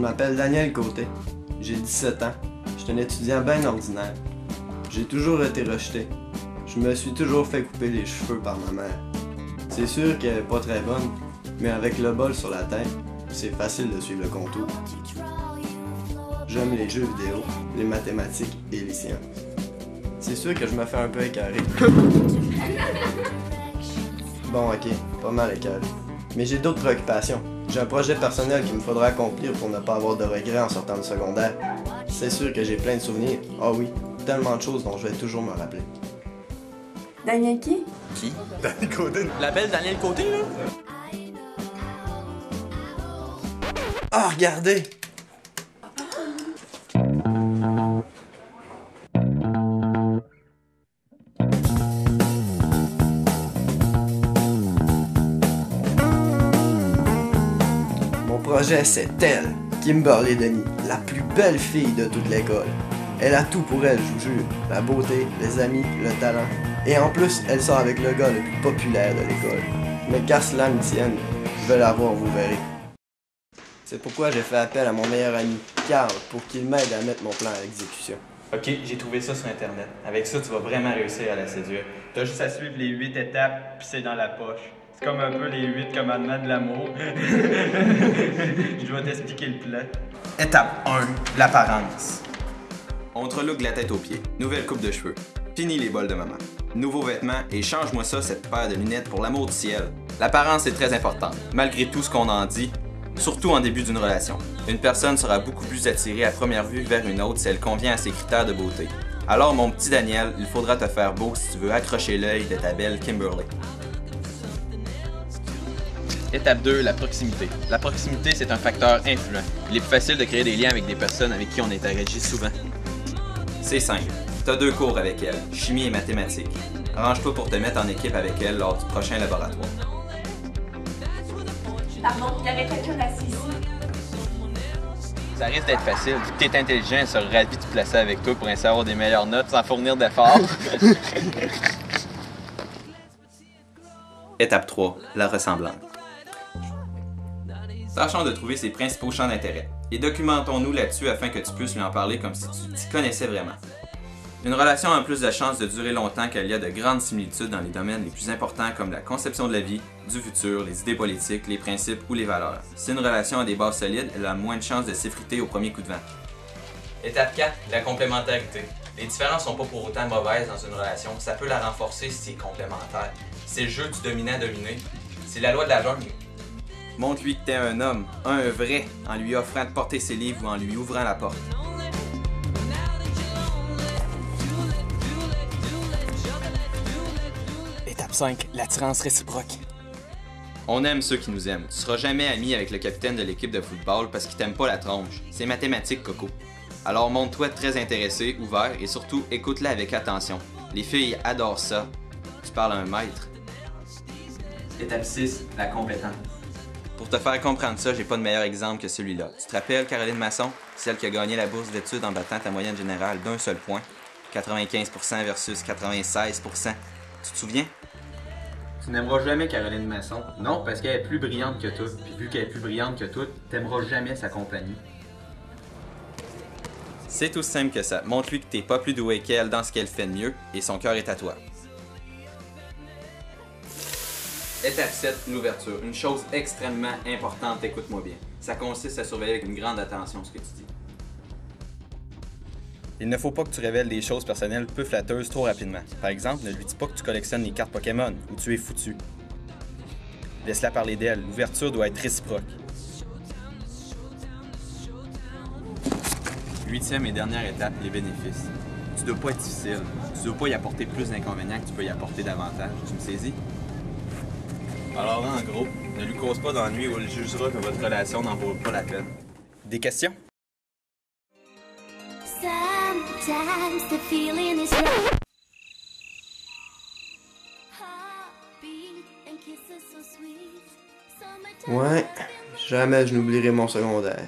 Je m'appelle Daniel Côté. J'ai 17 ans. Je suis un étudiant bien ordinaire. J'ai toujours été rejeté. Je me suis toujours fait couper les cheveux par ma mère. C'est sûr qu'elle est pas très bonne, mais avec le bol sur la tête, c'est facile de suivre le contour. J'aime les jeux vidéo, les mathématiques et les sciences. C'est sûr que je me fais un peu écœurer. Bon, ok, pas mal écœuré. Mais j'ai d'autres préoccupations. J'ai un projet personnel qu'il me faudra accomplir pour ne pas avoir de regrets en sortant du secondaire. C'est sûr que j'ai plein de souvenirs. Ah oui, tellement de choses dont je vais toujours me rappeler. Daniel qui? Qui? Daniel Côté. La belle Daniel Côté, là? Ah, regardez! Mon projet, c'est elle, Kimberly Denis, la plus belle fille de toute l'école. Elle a tout pour elle, je vous jure. La beauté, les amis, le talent. Et en plus, elle sort avec le gars le plus populaire de l'école. Mais qu'à cela me tienne, je vais la voir, vous verrez. C'est pourquoi j'ai fait appel à mon meilleur ami, Carl, pour qu'il m'aide à mettre mon plan à exécution. Ok, j'ai trouvé ça sur Internet. Avec ça, tu vas vraiment réussir à la séduire. T'as juste à suivre les 8 étapes, puis c'est dans la poche. C'est comme un peu les 8 commandements de l'amour. Je dois t'expliquer le plan. Étape 1, l'apparence. On te relook de la tête aux pieds. Nouvelle coupe de cheveux. Fini les bols de maman. Nouveaux vêtements et change-moi ça, cette paire de lunettes, pour l'amour du ciel. L'apparence est très importante, malgré tout ce qu'on en dit, surtout en début d'une relation. Une personne sera beaucoup plus attirée à première vue vers une autre si elle convient à ses critères de beauté. Alors mon petit Daniel, il faudra te faire beau si tu veux accrocher l'œil de ta belle Kimberly. Étape 2, la proximité. La proximité, c'est un facteur influent. Il est plus facile de créer des liens avec des personnes avec qui on interagit souvent. C'est simple. T'as 2 cours avec elle, chimie et mathématiques. Arrange-toi pour te mettre en équipe avec elle lors du prochain laboratoire. Pardon, il y avait quelqu'un assis ici. Ça risque d'être facile. Vu que t'es intelligent, elle serait ravie de te placer avec toi pour ainsi avoir des meilleures notes sans fournir d'efforts. Étape 3, la ressemblance. Tâchons de trouver ses principaux champs d'intérêt et documentons-nous là-dessus afin que tu puisses lui en parler comme si tu t'y connaissais vraiment. Une relation a plus de chances de durer longtemps qu'elle y a de grandes similitudes dans les domaines les plus importants comme la conception de la vie, du futur, les idées politiques, les principes ou les valeurs. Si une relation a des bases solides, elle a moins de chances de s'effriter au premier coup de vent. Étape 4, la complémentarité. Les différences sont pas pour autant mauvaises dans une relation, ça peut la renforcer si c'est complémentaire. C'est le jeu du dominant-dominé, c'est la loi de la jungle. Montre-lui que t'es un homme, un vrai, en lui offrant de porter ses livres ou en lui ouvrant la porte. Étape 5, l'attirance réciproque. On aime ceux qui nous aiment. Tu seras jamais ami avec le capitaine de l'équipe de football parce qu'il t'aime pas la tronche. C'est mathématique, Coco. Alors montre-toi très intéressé, ouvert et surtout écoute-la avec attention. Les filles adorent ça. Tu parles à un maître. Étape 6, la compétence. Pour te faire comprendre ça, j'ai pas de meilleur exemple que celui-là. Tu te rappelles Caroline Masson, celle qui a gagné la bourse d'études en battant ta moyenne générale d'un seul point, 95% versus 96%. Tu te souviens? Tu n'aimeras jamais Caroline Masson. Non, parce qu'elle est plus brillante que toi. Puis vu qu'elle est plus brillante que toi, t'aimeras jamais sa compagnie. C'est aussi simple que ça. Montre-lui que t'es pas plus doué qu'elle dans ce qu'elle fait de mieux et son cœur est à toi. Étape 7, l'ouverture. Une chose extrêmement importante, écoute-moi bien. Ça consiste à surveiller avec une grande attention ce que tu dis. Il ne faut pas que tu révèles des choses personnelles peu flatteuses trop rapidement. Par exemple, ne lui dis pas que tu collectionnes les cartes Pokémon ou tu es foutu. Laisse-la parler d'elle. L'ouverture doit être réciproque. 8e et dernière étape, les bénéfices. Tu dois pas être difficile. Tu dois pas y apporter plus d'inconvénients que tu peux y apporter davantage. Tu me saisis? Alors en gros, ne lui cause pas d'ennui ou elle jugera que votre relation n'en vaut pas la peine. Des questions? Sometimes the feeling is right. Heartbeat and kisses so sweet. Ouais, jamais je n'oublierai mon secondaire.